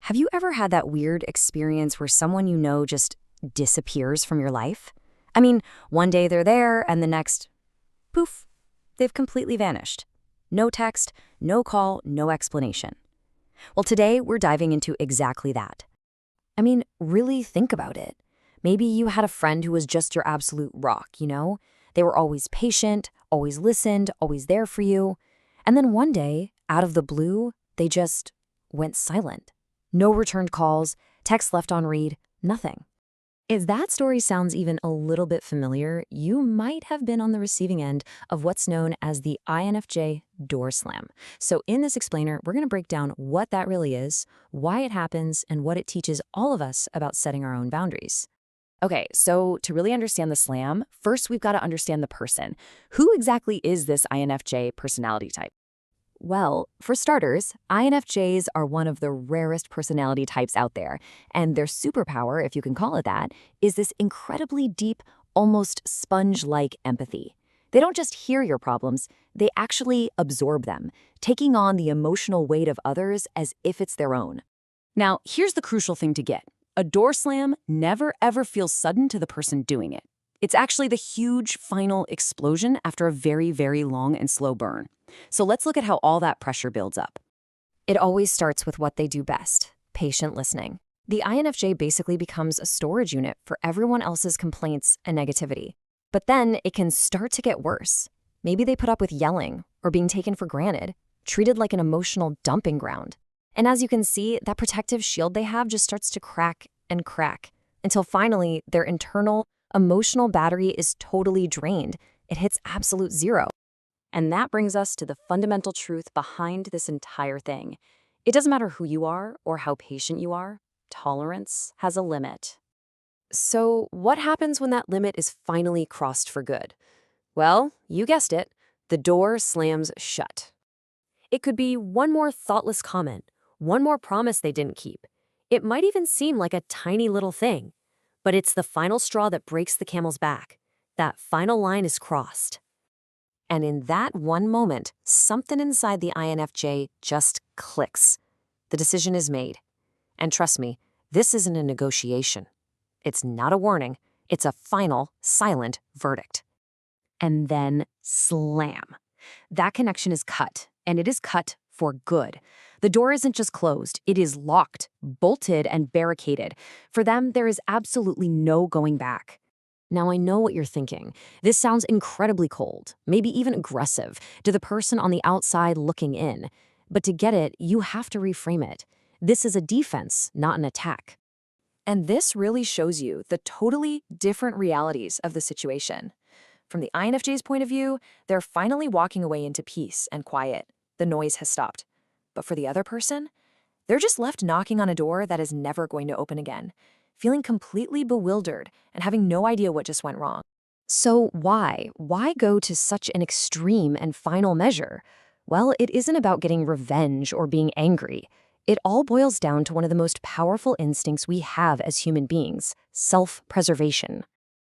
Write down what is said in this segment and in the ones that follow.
Have you ever had that weird experience where someone you know just disappears from your life? I mean, one day they're there and the next, poof, they've completely vanished. No text, no call, no explanation. Well, today we're diving into exactly that. I mean, really think about it. Maybe you had a friend who was just your absolute rock, you know? They were always patient, always listened, always there for you. And then one day, out of the blue, they just went silent. No returned calls, text left on read, nothing. If that story sounds even a little bit familiar, you might have been on the receiving end of what's known as the INFJ Door Slam. So in this explainer, we're going to break down what that really is, why it happens, and what it teaches all of us about setting our own boundaries. Okay, so to really understand the slam, first we've got to understand the person. Who exactly is this INFJ personality type? Well, for starters, INFJs are one of the rarest personality types out there, and their superpower, if you can call it that, is this incredibly deep, almost sponge-like empathy. They don't just hear your problems, they actually absorb them, taking on the emotional weight of others as if it's their own. Now, here's the crucial thing to get. A door slam never ever feels sudden to the person doing it. It's actually the huge final explosion after a very, very long and slow burn. So let's look at how all that pressure builds up. It always starts with what they do best, patient listening. The INFJ basically becomes a storage unit for everyone else's complaints and negativity. But then it can start to get worse. Maybe they put up with yelling or being taken for granted, treated like an emotional dumping ground. And as you can see, that protective shield they have just starts to crack and crack until finally their internal emotional battery is totally drained. It hits absolute zero. And that brings us to the fundamental truth behind this entire thing. It doesn't matter who you are or how patient you are, tolerance has a limit. So what happens when that limit is finally crossed for good? Well, you guessed it, the door slams shut. It could be one more thoughtless comment, one more promise they didn't keep. It might even seem like a tiny little thing, but it's the final straw that breaks the camel's back. That final line is crossed. And in that one moment, something inside the INFJ just clicks. The decision is made. And trust me, this isn't a negotiation. It's not a warning. It's a final, silent verdict. And then slam. That connection is cut, and it is cut for good. The door isn't just closed, it is locked, bolted, and barricaded. For them, there is absolutely no going back. Now, I know what you're thinking. This sounds incredibly cold, maybe even aggressive, to the person on the outside looking in. But to get it, you have to reframe it. This is a defense, not an attack. And this really shows you the totally different realities of the situation. From the INFJ's point of view, they're finally walking away into peace and quiet. The noise has stopped. But for the other person, they're just left knocking on a door that is never going to open again, feeling completely bewildered and having no idea what just went wrong. So why? Why go to such an extreme and final measure? Well, it isn't about getting revenge or being angry. It all boils down to one of the most powerful instincts we have as human beings, self-preservation.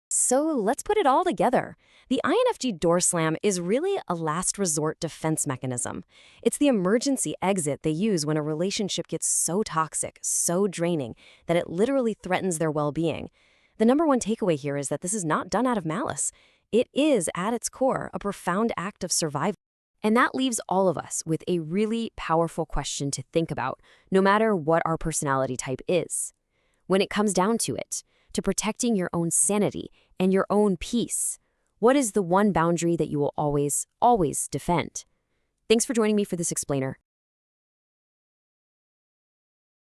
So let's put it all together. The INFJ door slam is really a last resort defense mechanism. It's the emergency exit they use when a relationship gets so toxic, so draining, that it literally threatens their well-being. The number one takeaway here is that this is not done out of malice. It is, at its core, a profound act of survival. And that leaves all of us with a really powerful question to think about, no matter what our personality type is. When it comes down to it, to protecting your own sanity and your own peace, what is the one boundary that you will always, always defend? Thanks for joining me for this explainer.